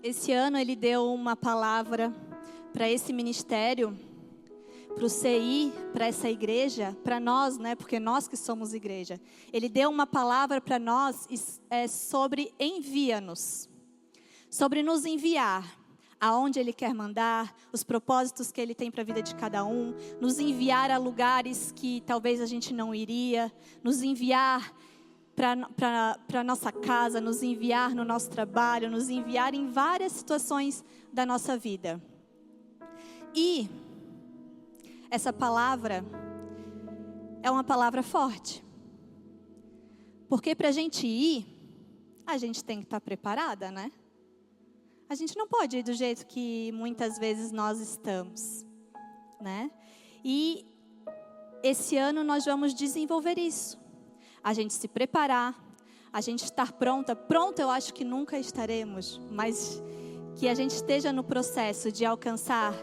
Esse ano ele deu uma palavra para esse ministério, para o CI, para essa igreja, para nós, né? Porque nós que somos igreja. Ele deu uma palavra para nós sobre envia-nos, sobre nos enviar, aonde Ele quer mandar, os propósitos que Ele tem para a vida de cada um, nos enviar a lugares que talvez a gente não iria, nos enviar para a nossa casa, nos enviar no nosso trabalho, nos enviar em várias situações da nossa vida. E essa palavra é uma palavra forte. Porque para a gente ir, a gente tem que estar preparada, né? A gente não pode ir do jeito que muitas vezes nós estamos, né? E esse ano nós vamos desenvolver isso. A gente se preparar, a gente estar pronta. Pronta eu acho que nunca estaremos, mas que a gente esteja no processo de alcançar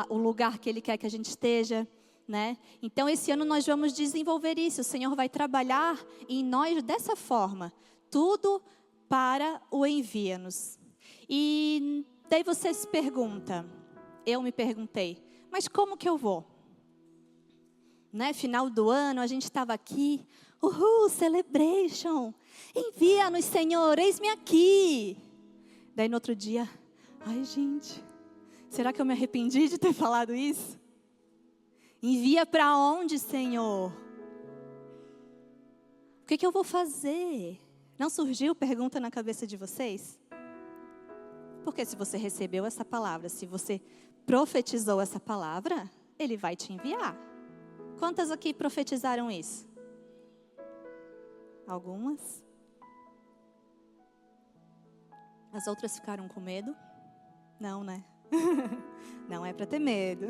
o lugar que Ele quer que a gente esteja, né? Então esse ano nós vamos desenvolver isso. O Senhor vai trabalhar em nós dessa forma. Tudo para o envia-nos. E daí você se pergunta, eu me perguntei, mas como que eu vou? Né? Final do ano, a gente estava aqui, celebration, envia-nos, Senhor, eis-me aqui. Daí no outro dia, ai gente, será que eu me arrependi de ter falado isso? Envia para onde, Senhor? O que eu vou fazer? Não surgiu pergunta na cabeça de vocês? Porque se você recebeu essa palavra, se você profetizou essa palavra, Ele vai te enviar. Quantas aqui profetizaram isso? Algumas? As outras ficaram com medo? Não, né? Não é para ter medo.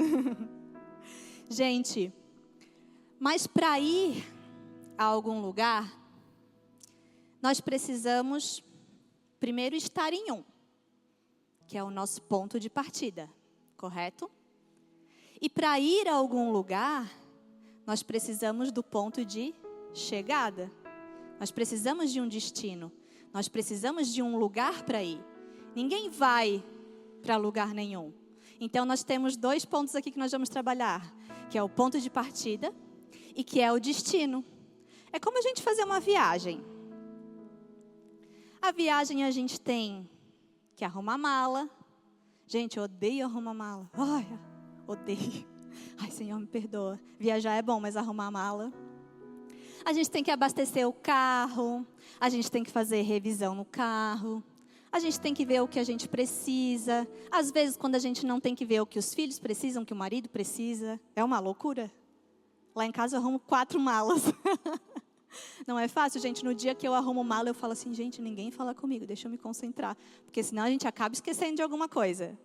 Gente, mas para ir a algum lugar, nós precisamos primeiro estar em um, que é o nosso ponto de partida, correto? E para ir a algum lugar, nós precisamos do ponto de chegada. Nós precisamos de um destino. Nós precisamos de um lugar para ir. Ninguém vai para lugar nenhum. Então nós temos 2 pontos aqui que nós vamos trabalhar, que é o ponto de partida e que é o destino. É como a gente fazer uma viagem. A viagem a gente tem que arrumar mala. Gente, eu odeio arrumar mala. Ai, odeio. Ai, Senhor, me perdoa. Viajar é bom, mas arrumar mala. A gente tem que abastecer o carro. A gente tem que fazer revisão no carro. A gente tem que ver o que a gente precisa. Às vezes, quando a gente não tem que ver o que os filhos precisam, o que o marido precisa. É uma loucura. Lá em casa eu arrumo 4 malas. Não é fácil, gente. No dia que eu arrumo mala, eu falo assim, gente, ninguém fala comigo, deixa eu me concentrar. Porque senão a gente acaba esquecendo de alguma coisa.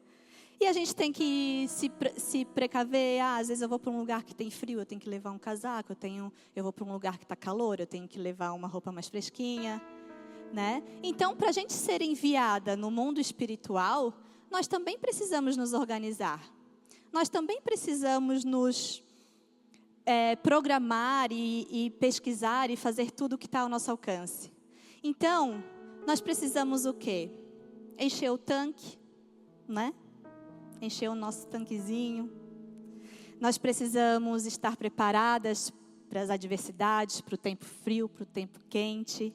E a gente tem que se precaver. Às vezes eu vou para um lugar que tem frio, eu tenho que levar um casaco. Eu vou para um lugar que está calor, eu tenho que levar uma roupa mais fresquinha. Né? Então, para a gente ser enviada no mundo espiritual, nós também precisamos nos organizar. Nós também precisamos nos programar e pesquisar e fazer tudo o que está ao nosso alcance. Então, nós precisamos o quê? Encher o tanque, né? Encher o nosso tanquezinho. Nós precisamos estar preparadas para as adversidades, para o tempo frio, para o tempo quente.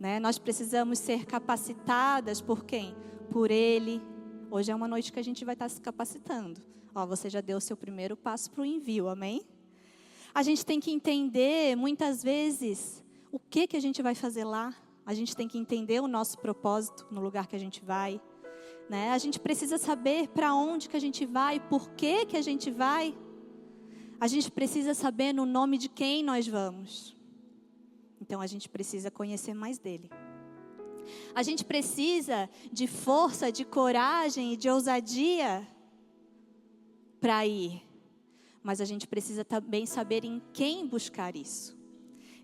Né? Nós precisamos ser capacitadas por quem? Por Ele. Hoje é uma noite que a gente vai estar se capacitando. Você já deu o seu primeiro passo para o envio, amém? A gente tem que entender, muitas vezes, o que a gente vai fazer lá. A gente tem que entender o nosso propósito no lugar que a gente vai. Né? A gente precisa saber para onde que a gente vai, por que a gente vai. A gente precisa saber no nome de quem nós vamos. Então a gente precisa conhecer mais dele. A gente precisa de força, de coragem e de ousadia para ir. Mas a gente precisa também saber em quem buscar isso.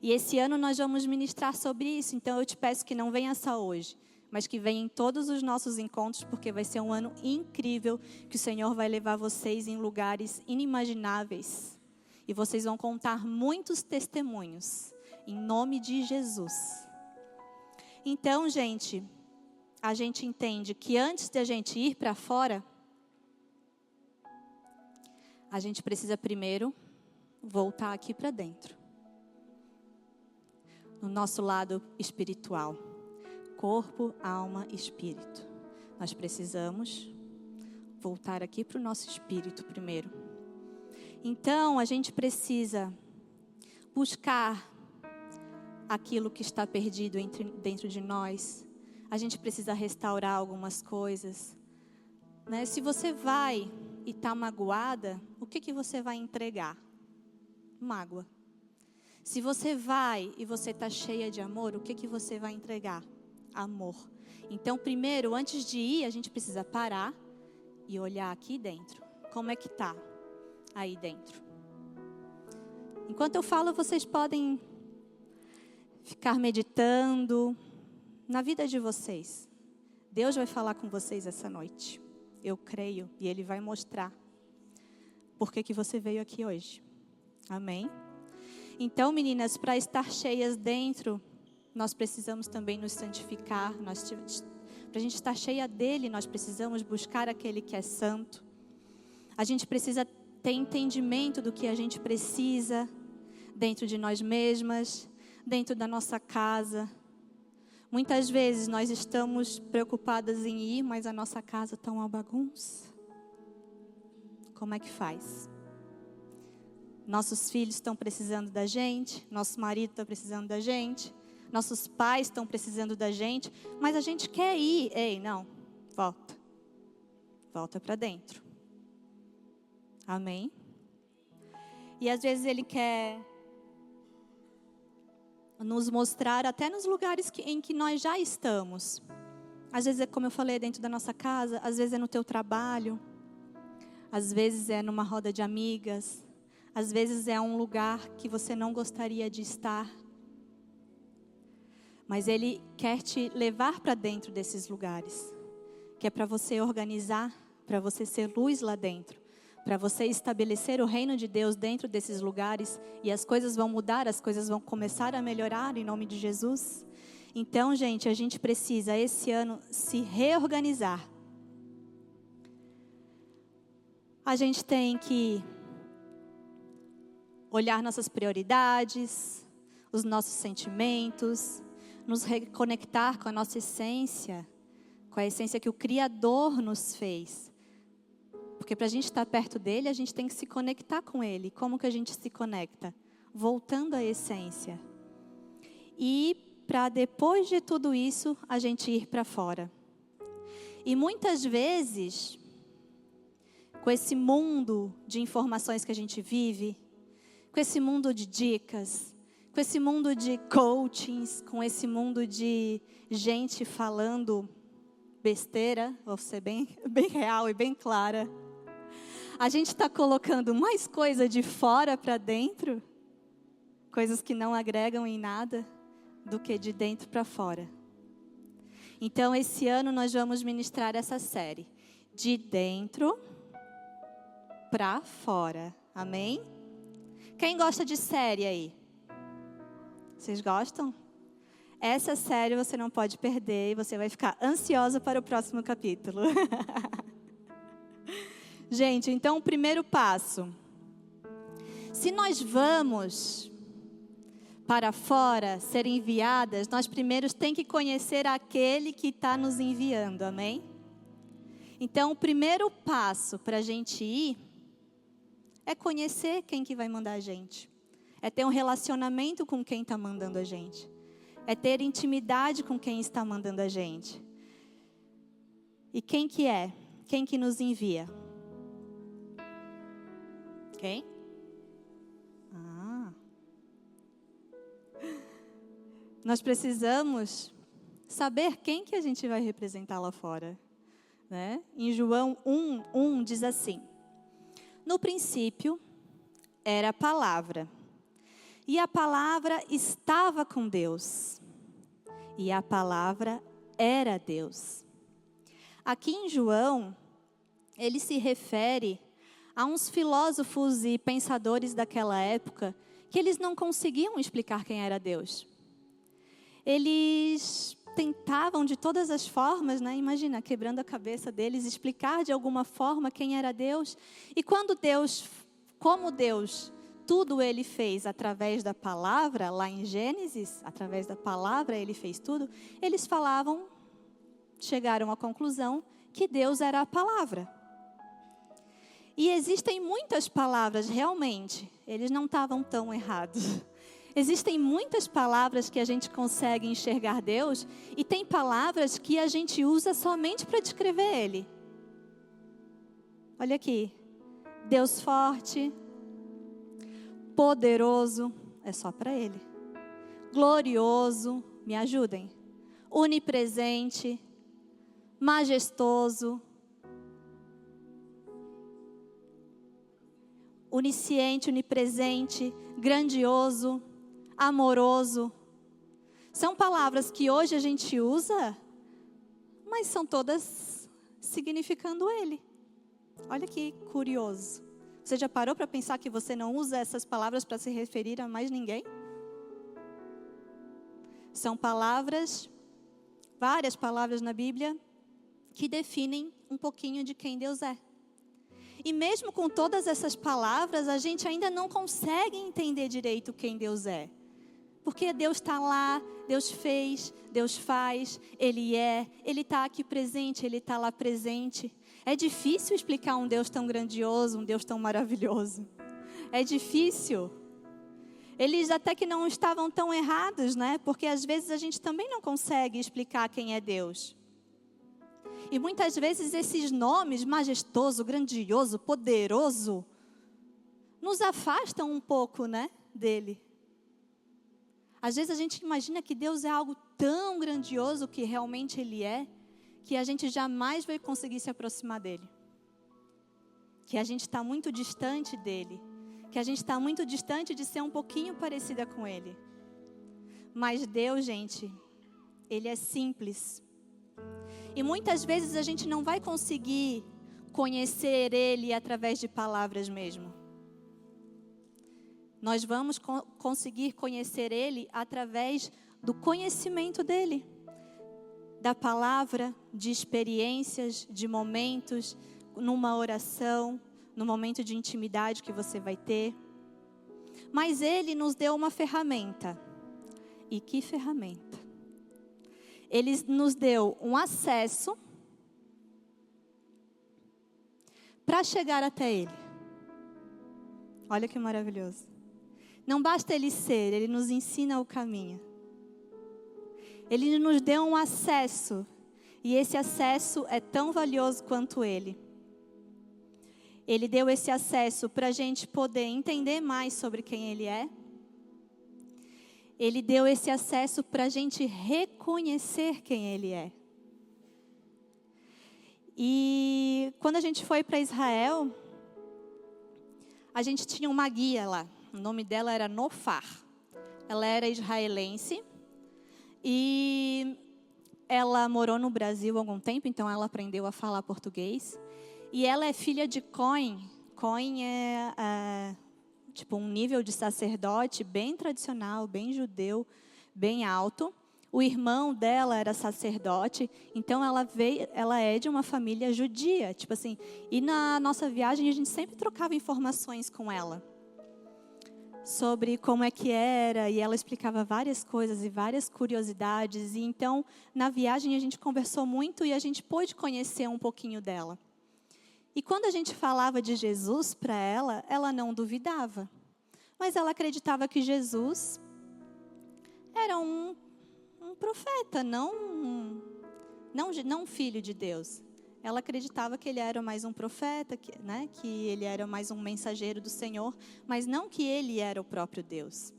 E esse ano nós vamos ministrar sobre isso. Então eu te peço que não venha só hoje, mas que venha em todos os nossos encontros, porque vai ser um ano incrível, que o Senhor vai levar vocês em lugares inimagináveis. E vocês vão contar muitos testemunhos. Em nome de Jesus. Então, gente, a gente entende que antes de a gente ir para fora, a gente precisa primeiro voltar aqui para dentro. No nosso lado espiritual. Corpo, alma e espírito. Nós precisamos voltar aqui para o nosso espírito primeiro. Então, a gente precisa buscar aquilo que está perdido dentro de nós. A gente precisa restaurar algumas coisas. Né? Se você vai e está magoada, o que você vai entregar? Mágoa. Se você vai e você está cheia de amor, o que você vai entregar? Amor. Então, primeiro, antes de ir, a gente precisa parar e olhar aqui dentro. Como é que está aí dentro? Enquanto eu falo, vocês podem ficar meditando na vida de vocês. Deus vai falar com vocês essa noite. Eu creio. E Ele vai mostrar por que você veio aqui hoje. Amém? Então, meninas, para estar cheias dentro, nós precisamos também nos santificar. Para a gente estar cheia dele, nós precisamos buscar aquele que é santo. A gente precisa ter entendimento do que a gente precisa dentro de nós mesmas, dentro da nossa casa. Muitas vezes nós estamos preocupadas em ir, mas a nossa casa está uma bagunça. Como é que faz? Nossos filhos estão precisando da gente, nosso marido está precisando da gente, nossos pais estão precisando da gente, mas a gente quer ir. Ei, não, volta. Volta para dentro. Amém? E às vezes Ele quer nos mostrar até nos lugares em que nós já estamos. Às vezes é como eu falei, dentro da nossa casa, às vezes é no teu trabalho, às vezes é numa roda de amigas, às vezes é um lugar que você não gostaria de estar. Mas Ele quer te levar para dentro desses lugares, que é para você organizar, para você ser luz lá dentro, para você estabelecer o reino de Deus dentro desses lugares, e as coisas vão mudar, as coisas vão começar a melhorar em nome de Jesus. Então, gente, a gente precisa esse ano se reorganizar. A gente tem que olhar nossas prioridades, os nossos sentimentos, nos reconectar com a nossa essência, com a essência que o Criador nos fez. Porque para a gente estar perto dele, a gente tem que se conectar com ele. Como que a gente se conecta? Voltando à essência. E para depois de tudo isso, a gente ir para fora. E muitas vezes, com esse mundo de informações que a gente vive, com esse mundo de dicas, com esse mundo de coachings, com esse mundo de gente falando besteira, vou ser bem real e bem clara, a gente está colocando mais coisa de fora para dentro, coisas que não agregam em nada, do que de dentro para fora. Então, esse ano nós vamos ministrar essa série, de dentro para fora. Amém? Quem gosta de série aí? Vocês gostam? Essa série você não pode perder e você vai ficar ansiosa para o próximo capítulo. Gente, então o primeiro passo. Se nós vamos para fora ser enviadas, nós primeiros tem que conhecer aquele que está nos enviando, amém? Então o primeiro passo para a gente ir é conhecer quem que vai mandar a gente. É ter um relacionamento com quem está mandando a gente. É ter intimidade com quem está mandando a gente. E quem que é? Quem que nos envia? Quem? Nós precisamos saber quem que a gente vai representar lá fora. Né? Em João 1:1 diz assim: no princípio era a palavra, e a palavra estava com Deus, e a palavra era Deus. Aqui em João, ele se refere a uns filósofos e pensadores daquela época que eles não conseguiam explicar quem era Deus. Eles tentavam de todas as formas, né? Imagina, quebrando a cabeça deles, explicar de alguma forma quem era Deus. E quando Deus, como Deus, tudo Ele fez através da palavra, lá em Gênesis, através da palavra Ele fez tudo, eles falavam, chegaram à conclusão que Deus era a palavra. E existem muitas palavras, realmente, eles não estavam tão errados. Existem muitas palavras que a gente consegue enxergar Deus, e tem palavras que a gente usa somente para descrever Ele. Olha aqui, Deus forte, poderoso, é só para Ele. Glorioso, me ajudem. Onipresente, majestoso, onisciente, onipresente, grandioso, amoroso. São palavras que hoje a gente usa, mas são todas significando Ele. Olha que curioso. Você já parou para pensar que você não usa essas palavras para se referir a mais ninguém? São palavras, várias palavras na Bíblia, que definem um pouquinho de quem Deus é. E mesmo com todas essas palavras, a gente ainda não consegue entender direito quem Deus é. Porque Deus está lá, Deus fez, Deus faz, Ele está aqui presente, Ele está lá presente. É difícil explicar um Deus tão grandioso, um Deus tão maravilhoso. É difícil. Eles até que não estavam tão errados, né? Porque às vezes a gente também não consegue explicar quem é Deus. E muitas vezes esses nomes, majestoso, grandioso, poderoso, nos afastam um pouco, né, dele. Às vezes a gente imagina que Deus é algo tão grandioso que realmente Ele é, que a gente jamais vai conseguir se aproximar dele. Que a gente está muito distante dele. Que a gente está muito distante de ser um pouquinho parecida com Ele. Mas Deus, gente, Ele é simples. E muitas vezes a gente não vai conseguir conhecer Ele através de palavras mesmo. Nós vamos conseguir conhecer Ele através do conhecimento dEle. Da palavra, de experiências, de momentos, numa oração, no momento de intimidade que você vai ter. Mas Ele nos deu uma ferramenta. E que ferramenta? Ele nos deu um acesso para chegar até Ele. Olha que maravilhoso. Não basta Ele ser, Ele nos ensina o caminho. Ele nos deu um acesso, e esse acesso é tão valioso quanto Ele. Ele deu esse acesso para a gente poder entender mais sobre quem Ele é. Ele deu esse acesso para a gente reconhecer quem Ele é. E quando a gente foi para Israel, a gente tinha uma guia lá. O nome dela era Nofar. Ela era israelense. E ela morou no Brasil há algum tempo, então ela aprendeu a falar português. E ela é filha de Cohen. Cohen é tipo um nível de sacerdote bem tradicional, bem judeu, bem alto. O irmão dela era sacerdote, então ela é de uma família judia, tipo assim. E na nossa viagem a gente sempre trocava informações com ela sobre como é que era, e ela explicava várias coisas e várias curiosidades. E então, na viagem a gente conversou muito e a gente pôde conhecer um pouquinho dela. E quando a gente falava de Jesus para ela, ela não duvidava. Mas ela acreditava que Jesus era um profeta, não um filho de Deus. Ela acreditava que ele era mais um profeta, que ele era mais um mensageiro do Senhor, mas não que ele era o próprio Deus.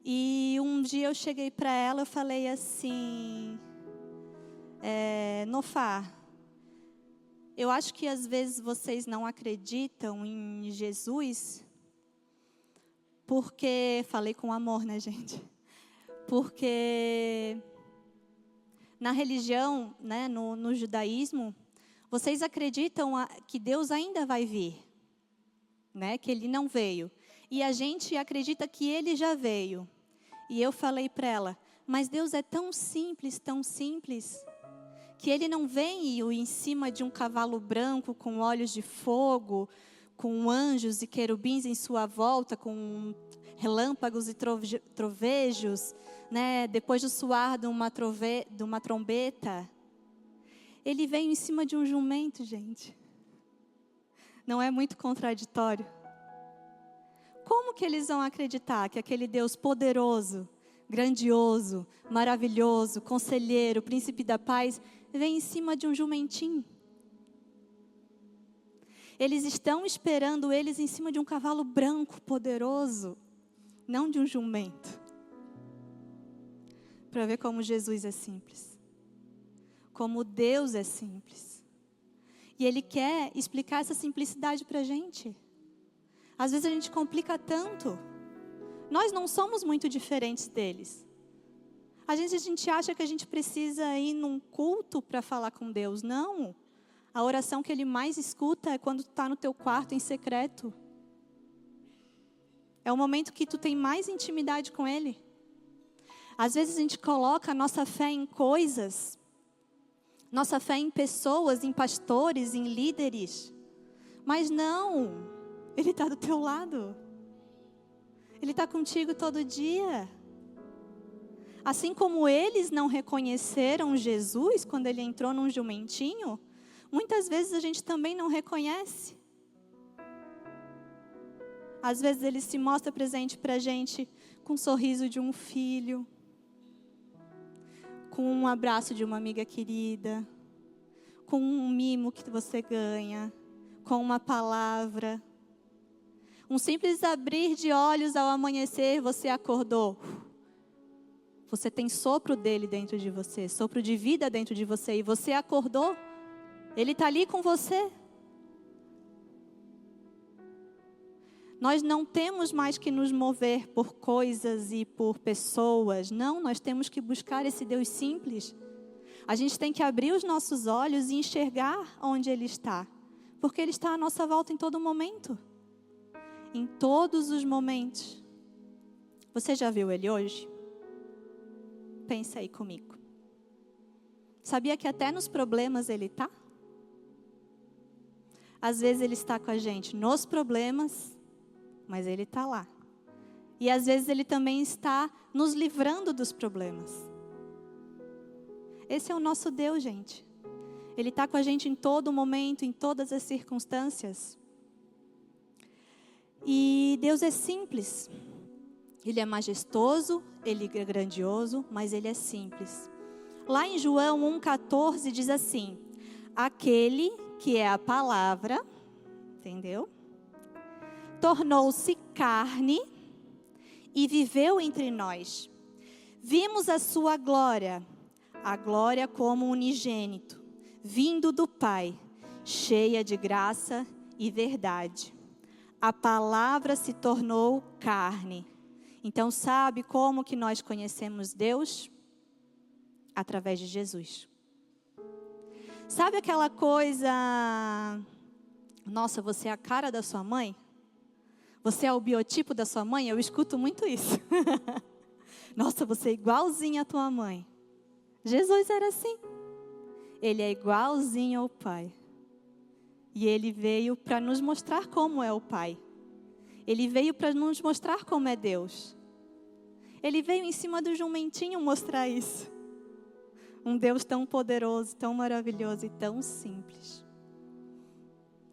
E um dia eu cheguei para ela e falei assim, Nofar, eu acho que às vezes vocês não acreditam em Jesus, porque, falei com amor, né, gente? Porque na religião, né, no judaísmo, vocês acreditam que Deus ainda vai vir, né, que Ele não veio. E a gente acredita que Ele já veio. E eu falei para ela, Mas Deus é tão simples, que Ele não vem em cima de um cavalo branco com olhos de fogo, com anjos e querubins em sua volta, com relâmpagos e trovejos, né? Depois do suar de uma trombeta. Ele veio em cima de um jumento, gente. Não é muito contraditório? Como que eles vão acreditar que aquele Deus poderoso, grandioso, maravilhoso, conselheiro, príncipe da paz, vem em cima de um jumentinho? Eles estão esperando eles em cima de um cavalo branco, poderoso, não de um jumento. Para ver como Jesus é simples. Como Deus é simples. E Ele quer explicar essa simplicidade para a gente. Às vezes a gente complica tanto. Nós não somos muito diferentes deles. Às vezes a gente acha que a gente precisa ir num culto para falar com Deus. Não. A oração que Ele mais escuta é quando tu está no teu quarto em secreto. É o momento que tu tem mais intimidade com Ele. Às vezes a gente coloca a nossa fé em coisas, nossa fé em pessoas, em pastores, em líderes. Mas não, Ele está do teu lado. Ele está contigo todo dia. Assim como eles não reconheceram Jesus quando Ele entrou num jumentinho, muitas vezes a gente também não reconhece. Às vezes Ele se mostra presente para a gente com o sorriso de um filho, com um abraço de uma amiga querida, com um mimo que você ganha, com uma palavra. Um simples abrir de olhos ao amanhecer, você acordou. Você tem sopro dele dentro de você, sopro de vida dentro de você, e você acordou. Ele está ali com você. Nós não temos mais que nos mover por coisas e por pessoas. Não, nós temos que buscar esse Deus simples. A gente tem que abrir os nossos olhos e enxergar onde Ele está. Porque Ele está à nossa volta em todo momento. Em todos os momentos. Você já viu Ele hoje? Pensa aí comigo. Sabia que até nos problemas Ele está? Às vezes Ele está com a gente nos problemas, mas Ele está lá. E às vezes Ele também está nos livrando dos problemas. Esse é o nosso Deus, gente. Ele está com a gente em todo momento, em todas as circunstâncias. E Deus é simples. Ele é majestoso, Ele é grandioso, mas Ele é simples. Lá em João 1,14 diz assim: aquele que é a palavra, entendeu? Tornou-se carne e viveu entre nós. Vimos a sua glória, a glória como unigênito, vindo do Pai, cheia de graça e verdade. A palavra se tornou carne. Então, sabe como que nós conhecemos Deus? Através de Jesus. Sabe aquela coisa, nossa, você é a cara da sua mãe? Você é o biotipo da sua mãe? Eu escuto muito isso. Nossa, você é igualzinho à tua mãe. Jesus era assim. Ele é igualzinho ao Pai. E Ele veio para nos mostrar como é o Pai. Ele veio para nos mostrar como é Deus. Ele veio em cima do jumentinho mostrar isso. Um Deus tão poderoso, tão maravilhoso e tão simples.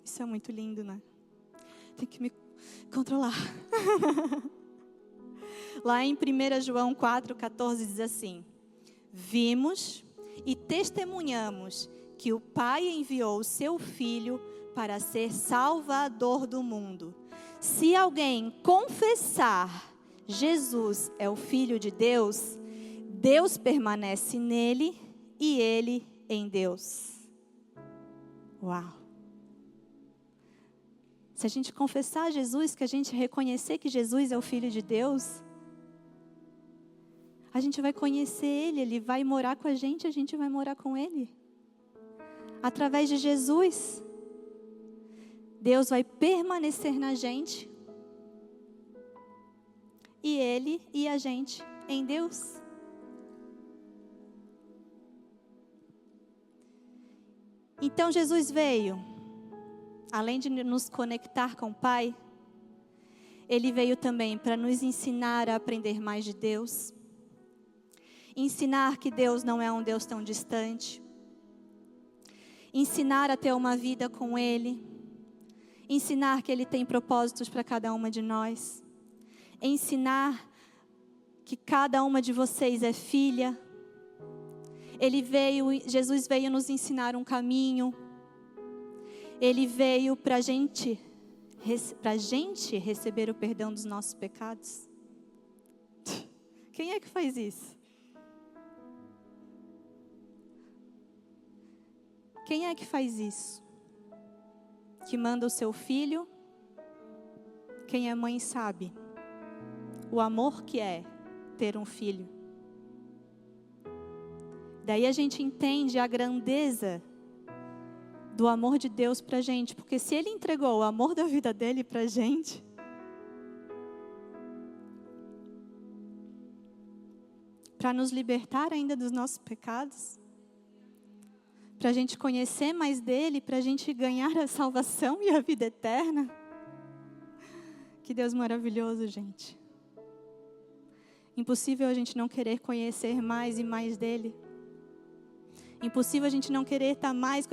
Isso é muito lindo, né? Tem que me controlar. Lá em 1 João 4,14 diz assim: vimos e testemunhamos que o Pai enviou o seu Filho para ser Salvador do mundo. Se alguém confessar Jesus é o Filho de Deus, Deus permanece nele e ele em Deus. Uau! Se a gente confessar Jesus, que a gente reconhecer que Jesus é o Filho de Deus, a gente vai conhecer Ele, Ele vai morar com a gente vai morar com Ele. Através de Jesus, Deus vai permanecer na gente e Ele e a gente em Deus. Então Jesus veio, além de nos conectar com o Pai, Ele veio também para nos ensinar a aprender mais de Deus, ensinar que Deus não é um Deus tão distante, ensinar a ter uma vida com Ele, ensinar que Ele tem propósitos para cada uma de nós, ensinar que cada uma de vocês é filha. Jesus veio nos ensinar um caminho. Ele veio para a gente receber o perdão dos nossos pecados. Quem é que faz isso? Quem é que faz isso? Que manda o seu filho? Quem é mãe sabe o amor que é ter um filho. Daí a gente entende a grandeza do amor de Deus para a gente, porque se Ele entregou o amor da vida dele para a gente, para nos libertar ainda dos nossos pecados, para a gente conhecer mais dele, para a gente ganhar a salvação e a vida eterna. Que Deus maravilhoso, gente. Impossível a gente não querer conhecer mais e mais dele. Impossível a gente não querer estar mais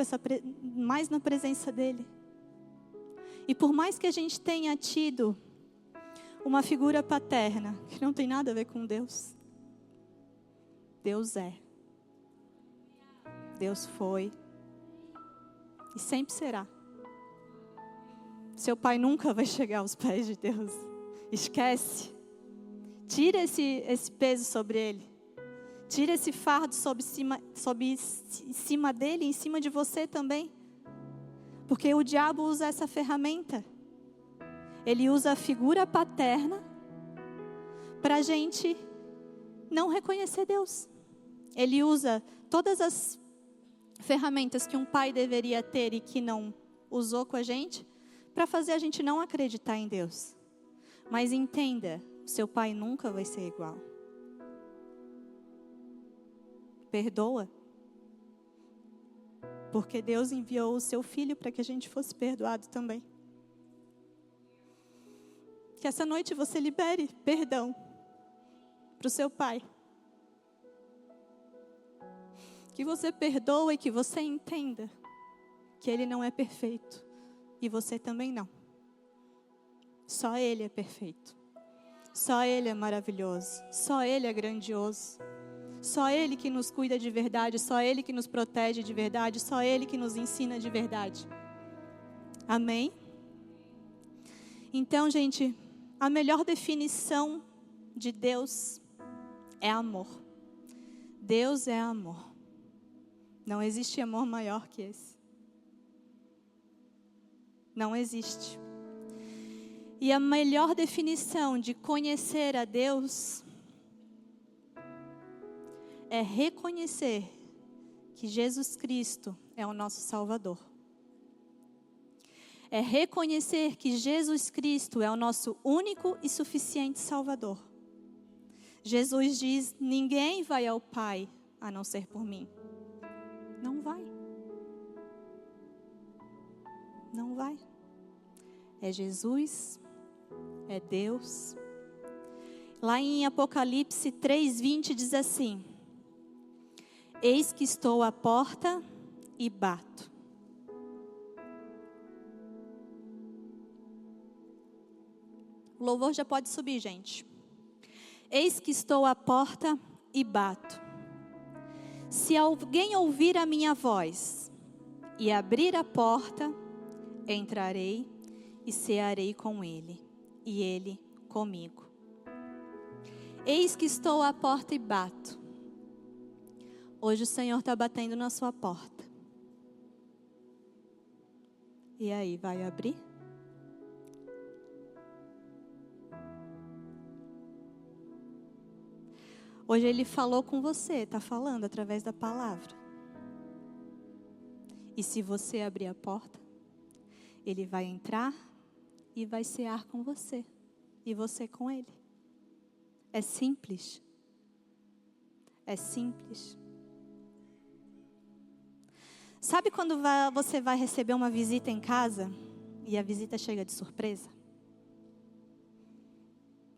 na presença dele. E por mais que a gente tenha tido uma figura paterna, que não tem nada a ver com Deus, Deus é. Deus foi. E sempre será. Seu pai nunca vai chegar aos pés de Deus. Esquece. Tira esse peso sobre ele. Tira esse fardo sobre cima dele e em cima de você também. Porque o diabo usa essa ferramenta. Ele usa a figura paterna para a gente não reconhecer Deus. Ele usa todas as ferramentas que um pai deveria ter e que não usou com a gente, para fazer a gente não acreditar em Deus. Mas entenda, seu pai nunca vai ser igual. Perdoa. Porque Deus enviou o seu filho para que a gente fosse perdoado também. Que essa noite você libere perdão para o seu pai. Que você perdoe e que você entenda que ele não é perfeito. E você também não. Só ele é perfeito. Só ele é maravilhoso. Só ele é grandioso. Só ele que nos cuida de verdade. Só ele que nos protege de verdade. Só ele que nos ensina de verdade. Amém? Então, gente, a melhor definição de Deus é amor. Deus é amor. Não existe amor maior que esse. Não existe. E a melhor definição de conhecer a Deus é reconhecer que Jesus Cristo é o nosso Salvador. É reconhecer que Jesus Cristo é o nosso único e suficiente Salvador. Jesus diz: ninguém vai ao Pai a não ser por mim. Não vai. Não vai. É Jesus, é Deus. Lá em Apocalipse 3:20 diz assim: eis que estou à porta e bato. O louvor já pode subir, gente. Eis que estou à porta e bato. Se alguém ouvir a minha voz e abrir a porta, entrarei e cearei com ele, e ele comigo. Eis que estou à porta e bato. Hoje o Senhor está batendo na sua porta. E aí, vai abrir? Hoje Ele falou com você, está falando através da palavra. E se você abrir a porta, Ele vai entrar e vai cear com você. E você com Ele. É simples. É simples. Sabe quando você vai receber uma visita em casa e a visita chega de surpresa?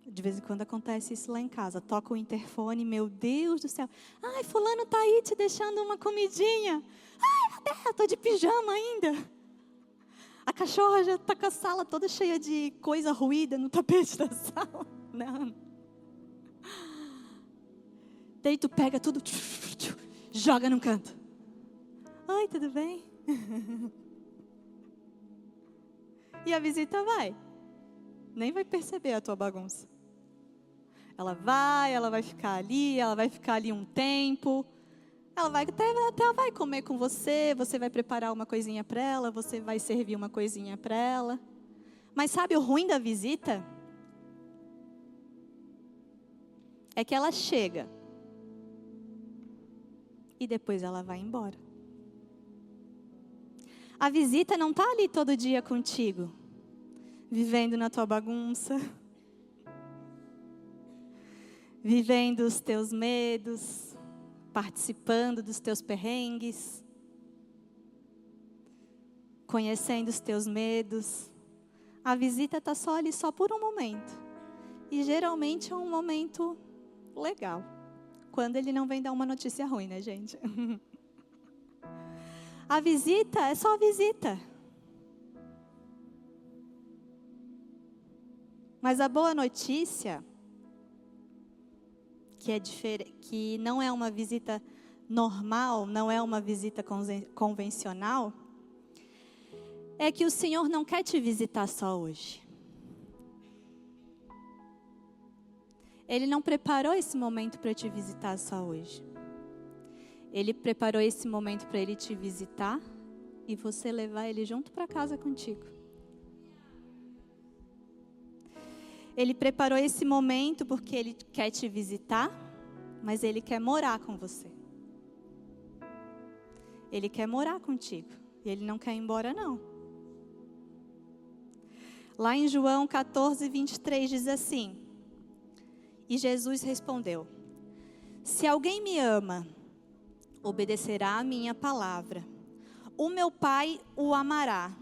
De vez em quando acontece isso lá em casa. Toca o interfone, meu Deus do céu. Ai, fulano tá aí te deixando uma comidinha. Ai, eu tô de pijama ainda. A cachorra já tá com a sala toda cheia de coisa ruída no tapete da sala. Não. Daí tu pega tudo, joga num canto. Oi, tudo bem? E a visita vai. Nem vai perceber a tua bagunça. Ela vai ficar ali um tempo. Ela vai até vai comer com você, você vai preparar uma coisinha para ela, você vai servir uma coisinha para ela. Mas sabe o ruim da visita? É que ela chega e depois ela vai embora. A visita não está ali todo dia contigo, vivendo na tua bagunça, vivendo os teus medos, participando dos teus perrengues, conhecendo os teus medos. A visita está só ali, só por um momento. E geralmente é um momento legal. Quando ele não vem dar uma notícia ruim, né, gente? A visita é só visita. Mas a boa notícia, que não é uma visita normal, não é uma visita convencional, é que o Senhor não quer te visitar só hoje. Ele não preparou esse momento para te visitar só hoje. Ele preparou esse momento para Ele te visitar e você levar Ele junto para casa contigo. Ele preparou esse momento porque Ele quer te visitar, mas Ele quer morar com você. Ele quer morar contigo. E Ele não quer ir embora, não. Lá em João 14, 23 diz assim: E Jesus respondeu: Se alguém me ama, obedecerá a minha palavra. O meu Pai o amará,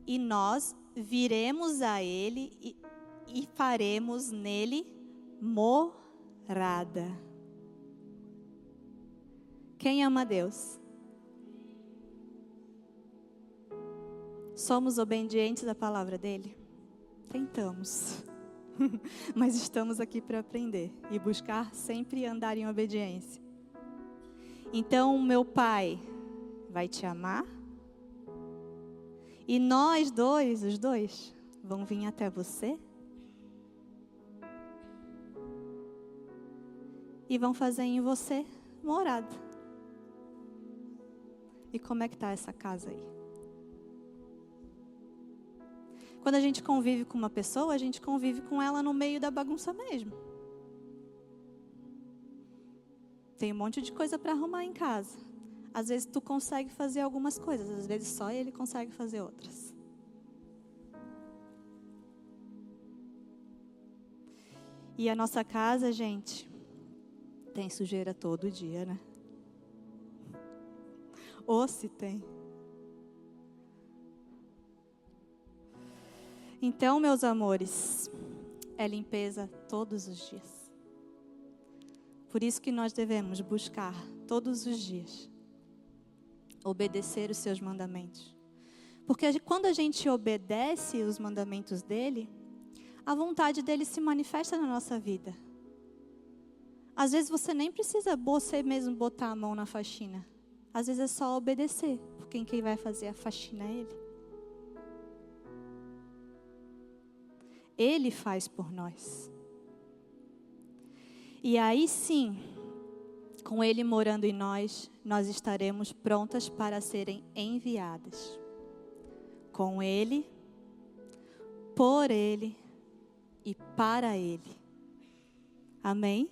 e nós viremos a Ele e faremos nele morada. Quem ama a Deus? Somos obedientes à palavra dele? Tentamos. Mas estamos aqui para aprender e buscar sempre andar em obediência. Então, o meu Pai vai te amar. E nós dois, os dois, vão vir até você. E vão fazer em você morada. E como é que está essa casa aí? Quando a gente convive com uma pessoa, a gente convive com ela no meio da bagunça mesmo. Tem um monte de coisa para arrumar em casa. Às vezes tu consegue fazer algumas coisas, às vezes só ele consegue fazer outras. E a nossa casa, gente, tem sujeira todo dia, né? Ou se tem. Então, meus amores, é limpeza todos os dias. Por isso que nós devemos buscar todos os dias obedecer os seus mandamentos. Porque quando a gente obedece os mandamentos dele, a vontade dele se manifesta na nossa vida. Às vezes você nem precisa você mesmo botar a mão na faxina. Às vezes é só obedecer, porque quem vai fazer a faxina é ele. Ele faz por nós. E aí sim, com Ele morando em nós, nós estaremos prontas para serem enviadas. Com Ele, por Ele e para Ele. Amém?